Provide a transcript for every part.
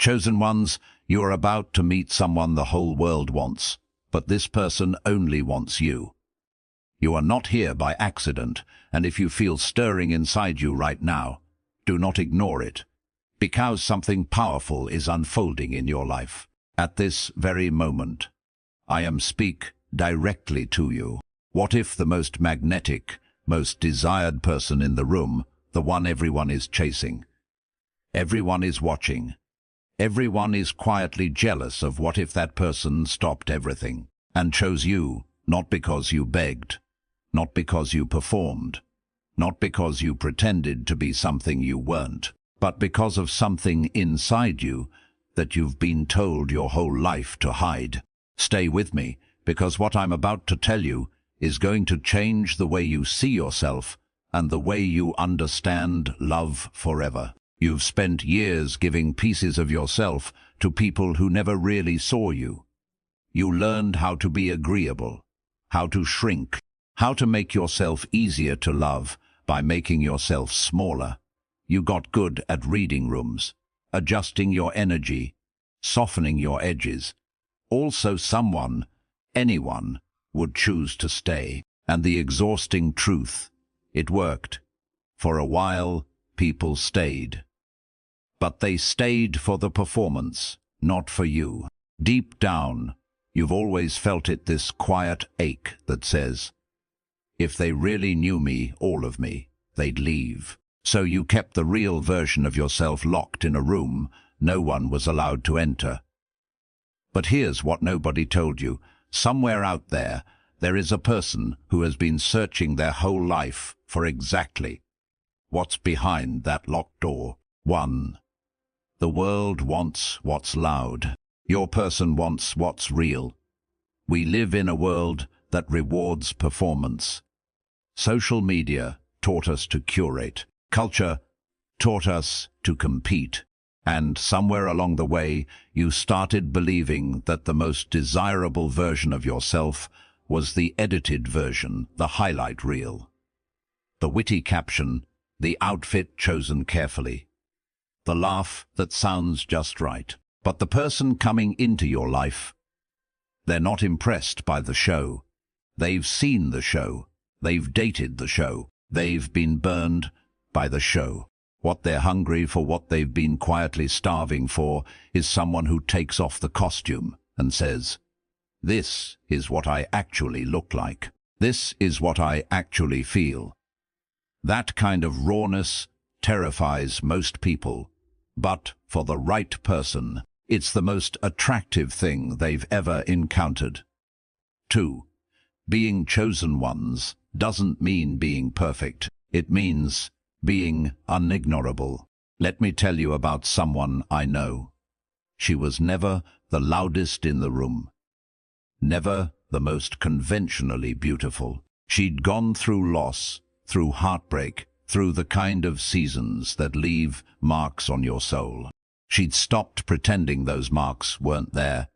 Chosen ones, you are about to meet someone the whole world wants, but this person only wants you. You are not here by accident, and if you feel stirring inside you right now, do not ignore it, because something powerful is unfolding in your life. At this very moment, I am speak directly to you. What if the most magnetic, most desired person in the room, the one everyone is chasing? Everyone is watching. Everyone is quietly jealous of what if that person stopped everything and chose you, not because you begged, not because you performed, not because you pretended to be something you weren't, but because of something inside you that you've been told your whole life to hide. Stay with me, because what I'm about to tell you is going to change the way you see yourself and the way you understand love forever. You've spent years giving pieces of yourself to people who never really saw you. You learned how to be agreeable, how to shrink, how to make yourself easier to love by making yourself smaller. You got good at reading rooms, adjusting your energy, softening your edges. Also anyone, would choose to stay. And the exhausting truth, it worked. For a while, people stayed. But they stayed for the performance, not for you. Deep down, you've always felt it, this quiet ache that says, if they really knew me, all of me, they'd leave. So you kept the real version of yourself locked in a room no one was allowed to enter. But here's what nobody told you. Somewhere out there, there is a person who has been searching their whole life for exactly what's behind that locked door. 1. The world wants what's loud. Your person wants what's real. We live in a world that rewards performance. Social media taught us to curate. Culture taught us to compete. And somewhere along the way, you started believing that the most desirable version of yourself was the edited version, the highlight reel. The witty caption, the outfit chosen carefully, the laugh that sounds just right. But the person coming into your life, they're not impressed by the show. They've seen the show. They've dated the show. They've been burned by the show. What they're hungry for, what they've been quietly starving for, is someone who takes off the costume and says, this is what I actually look like. This is what I actually feel. That kind of rawness terrifies most people, but for the right person, it's the most attractive thing they've ever encountered. 2. Being chosen ones doesn't mean being perfect. It means being unignorable. Let me tell you about someone I know. She was never the loudest in the room, never the most conventionally beautiful. She'd gone through loss, through heartbreak, through the kind of seasons that leave marks on your soul. She'd stopped pretending those marks weren't there.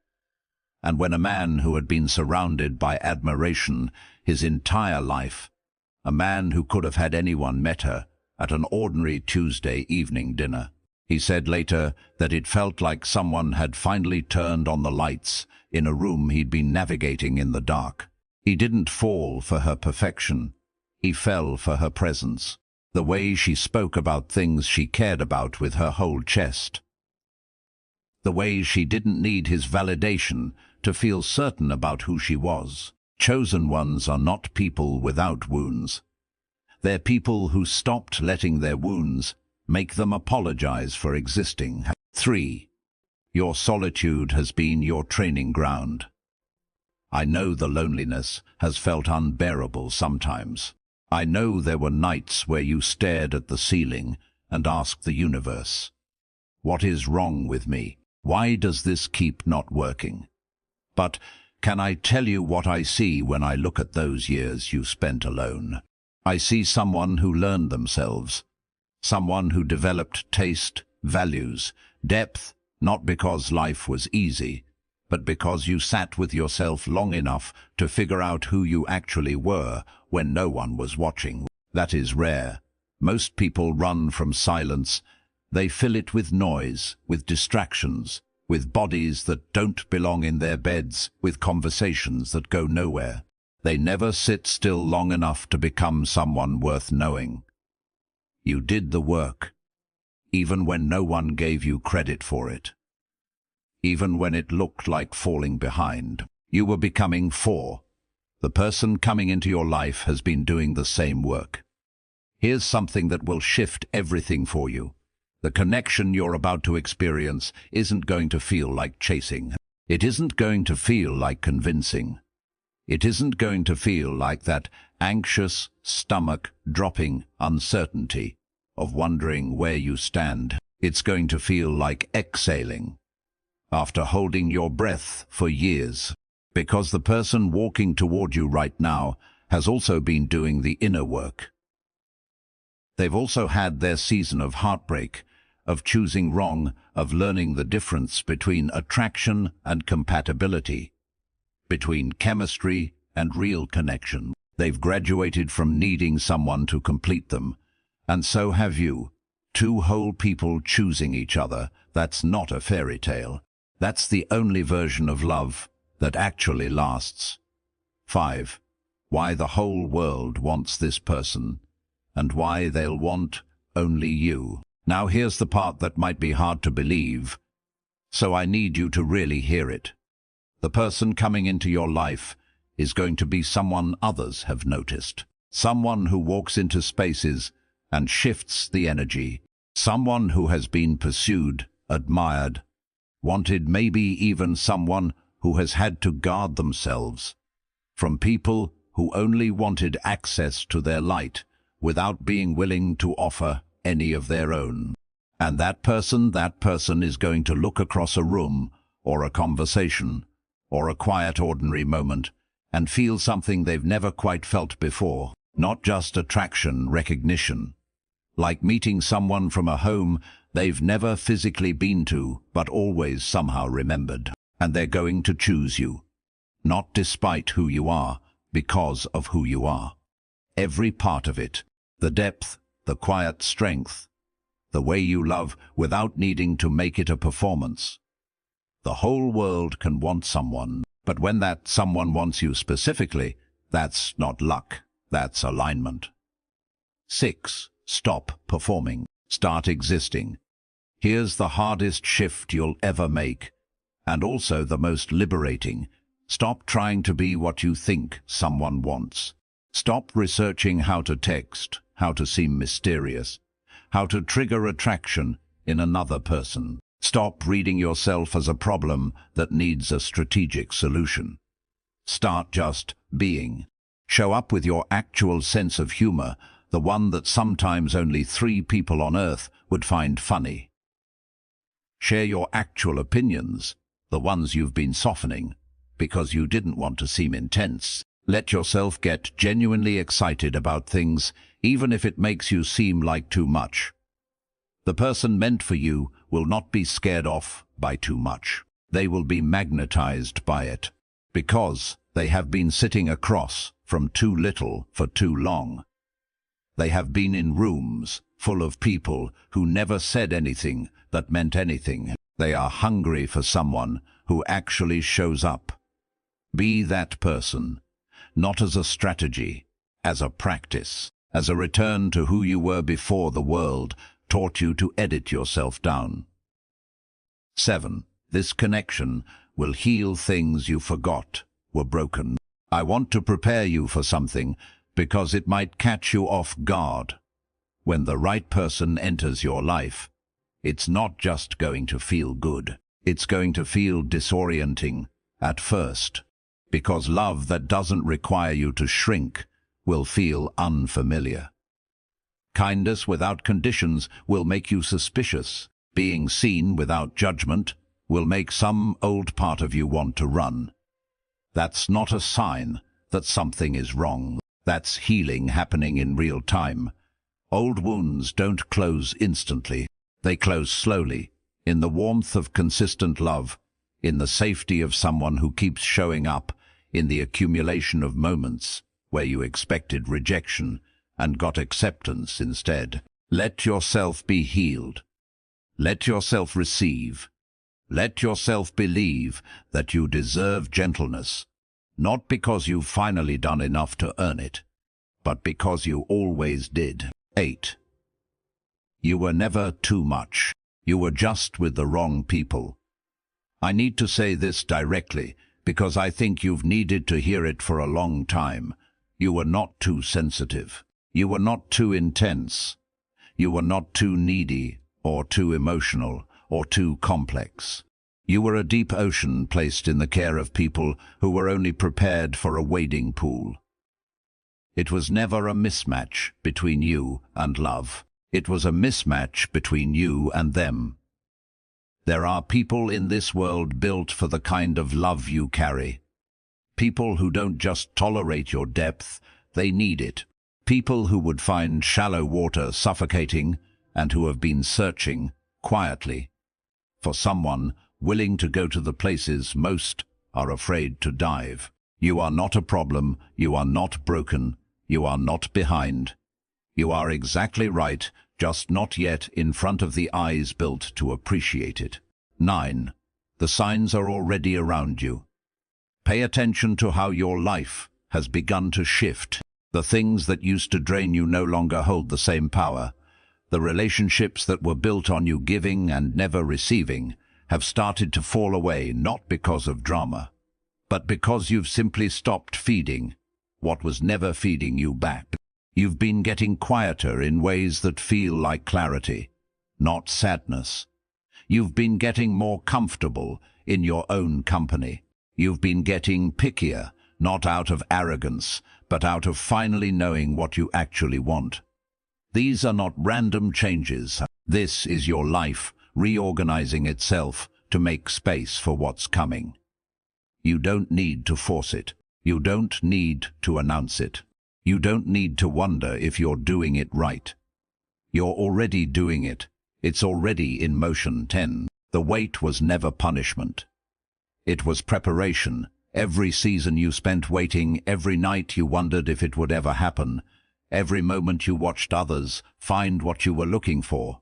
And when a man who had been surrounded by admiration his entire life, a man who could have had anyone met her at an ordinary Tuesday evening dinner, he said later that it felt like someone had finally turned on the lights in a room he'd been navigating in the dark. He didn't fall for her perfection. He fell for her presence. The way she spoke about things she cared about with her whole chest. The way she didn't need his validation to feel certain about who she was. Chosen ones are not people without wounds. They're people who stopped letting their wounds make them apologize for existing. 3. Your solitude has been your training ground. I know the loneliness has felt unbearable sometimes. I know there were nights where you stared at the ceiling and asked the universe, what is wrong with me? Why does this keep not working? But can I tell you what I see when I look at those years you spent alone? I see someone who learned themselves, someone who developed taste, values, depth, not because life was easy, but because you sat with yourself long enough to figure out who you actually were when no one was watching. That is rare. Most people run from silence. They fill it with noise, with distractions, with bodies that don't belong in their beds, with conversations that go nowhere. They never sit still long enough to become someone worth knowing. You did the work, even when no one gave you credit for it. Even when it looked like falling behind. You were becoming four. The person coming into your life has been doing the same work. Here's something that will shift everything for you. The connection you're about to experience isn't going to feel like chasing. It isn't going to feel like convincing. It isn't going to feel like that anxious, stomach-dropping uncertainty of wondering where you stand. It's going to feel like exhaling after holding your breath for years, because the person walking toward you right now has also been doing the inner work. They've also had their season of heartbreak, of choosing wrong, of learning the difference between attraction and compatibility, between chemistry and real connection. They've graduated from needing someone to complete them, and so have you. Two whole people choosing each other. That's not a fairy tale. That's the only version of love that actually lasts. 5. Why the whole world wants this person, and why they'll want only you. Now here's the part that might be hard to believe, so I need you to really hear it. The person coming into your life is going to be someone others have noticed. Someone who walks into spaces and shifts the energy. Someone who has been pursued, admired, wanted, maybe even someone who has had to guard themselves from people who only wanted access to their light without being willing to offer any of their own. And that person is going to look across a room or a conversation or a quiet ordinary moment and feel something they've never quite felt before. Not just attraction, recognition. Like meeting someone from a home they've never physically been to, but always somehow remembered. And they're going to choose you. Not despite who you are, because of who you are. Every part of it. The depth, the quiet strength, the way you love without needing to make it a performance. The whole world can want someone, but when that someone wants you specifically, that's not luck, that's alignment. 6. Stop performing. Start existing. Here's the hardest shift you'll ever make, and also the most liberating. Stop trying to be what you think someone wants. Stop researching how to text, how to seem mysterious, how to trigger attraction in another person. Stop reading yourself as a problem that needs a strategic solution. Start just being. Show up with your actual sense of humor, the one that sometimes only 3 people on Earth would find funny. Share your actual opinions, the ones you've been softening, because you didn't want to seem intense. Let yourself get genuinely excited about things, even if it makes you seem like too much. The person meant for you will not be scared off by too much. They will be magnetized by it, because they have been sitting across from too little for too long. They have been in rooms full of people who never said anything that meant anything. They are hungry for someone who actually shows up. Be that person, not as a strategy, as a practice, as a return to who you were before the world taught you to edit yourself down. 7. This connection will heal things you forgot were broken. I want to prepare you for something, because it might catch you off guard. When the right person enters your life, it's not just going to feel good. It's going to feel disorienting at first, because love that doesn't require you to shrink will feel unfamiliar. Kindness without conditions will make you suspicious. Being seen without judgment will make some old part of you want to run. That's not a sign that something is wrong. That's healing happening in real time. Old wounds don't close instantly. They close slowly, in the warmth of consistent love, in the safety of someone who keeps showing up, in the accumulation of moments where you expected rejection and got acceptance instead. Let yourself be healed. Let yourself receive. Let yourself believe that you deserve gentleness, not because you've finally done enough to earn it, but because you always did. 8. You were never too much. You were just with the wrong people. I need to say this directly, because I think you've needed to hear it for a long time. You were not too sensitive. You were not too intense. You were not too needy, or too emotional, or too complex. You were a deep ocean placed in the care of people who were only prepared for a wading pool. It was never a mismatch between you and love. It was a mismatch between you and them. There are people in this world built for the kind of love you carry. People who don't just tolerate your depth, they need it. People who would find shallow water suffocating and who have been searching, quietly, for someone willing to go to the places most are afraid to dive. You are not a problem. You are not broken. You are not behind. You are exactly right, just not yet in front of the eyes built to appreciate it. 9. The signs are already around you. Pay attention to how your life has begun to shift. The things that used to drain you no longer hold the same power. The relationships that were built on you giving and never receiving have started to fall away, not because of drama, but because you've simply stopped feeding what was never feeding you back. You've been getting quieter in ways that feel like clarity, not sadness. You've been getting more comfortable in your own company. You've been getting pickier, not out of arrogance, but out of finally knowing what you actually want. These are not random changes. This is your life reorganizing itself to make space for what's coming. You don't need to force it. You don't need to announce it. You don't need to wonder if you're doing it right. You're already doing it. It's already in motion. 10. The wait was never punishment. It was preparation. Every season you spent waiting, every night you wondered if it would ever happen, every moment you watched others find what you were looking for.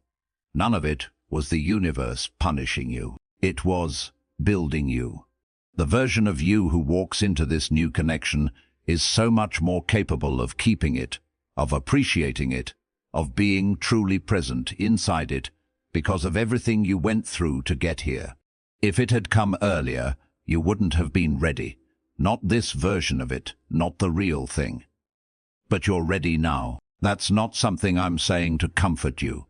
None of it was the universe punishing you. It was building you. The version of you who walks into this new connection is so much more capable of keeping it, of appreciating it, of being truly present inside it, because of everything you went through to get here. If it had come earlier, you wouldn't have been ready. Not this version of it, not the real thing. But you're ready now. That's not something I'm saying to comfort you.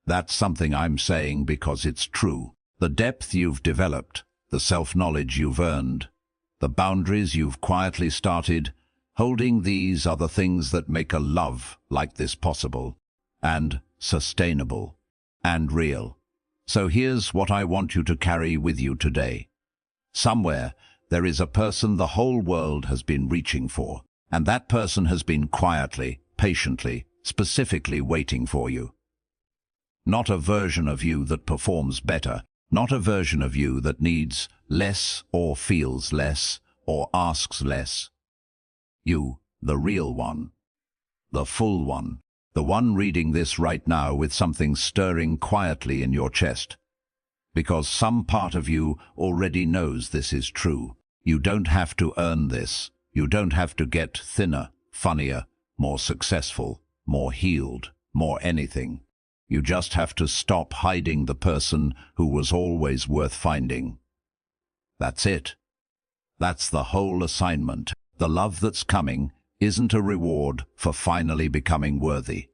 That's something I'm saying because it's true. The depth you've developed, the self-knowledge you've earned, the boundaries you've quietly started, holding these are the things that make a love like this possible, and sustainable, and real. So here's what I want you to carry with you today. Somewhere, there is a person the whole world has been reaching for, and that person has been quietly, patiently, specifically waiting for you. Not a version of you that performs better, not a version of you that needs less or feels less or asks less. You, the real one, the full one, the one reading this right now with something stirring quietly in your chest. Because some part of you already knows this is true. You don't have to earn this. You don't have to get thinner, funnier, more successful, more healed, more anything. You just have to stop hiding the person who was always worth finding. That's it. That's the whole assignment. The love that's coming isn't a reward for finally becoming worthy.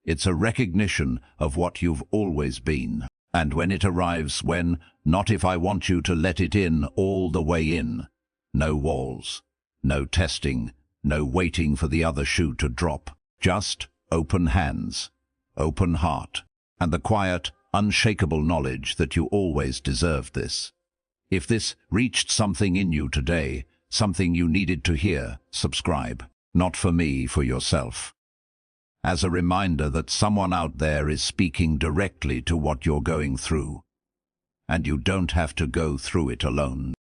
It's a recognition of what you've always been. And when it arrives, not if I want you to let it in all the way in. No walls, no testing, no waiting for the other shoe to drop. Just open hands, open heart, and the quiet, unshakable knowledge that you always deserved this. If this reached something in you today, something you needed to hear, subscribe. Not for me, for yourself. As a reminder that someone out there is speaking directly to what you're going through. And you don't have to go through it alone.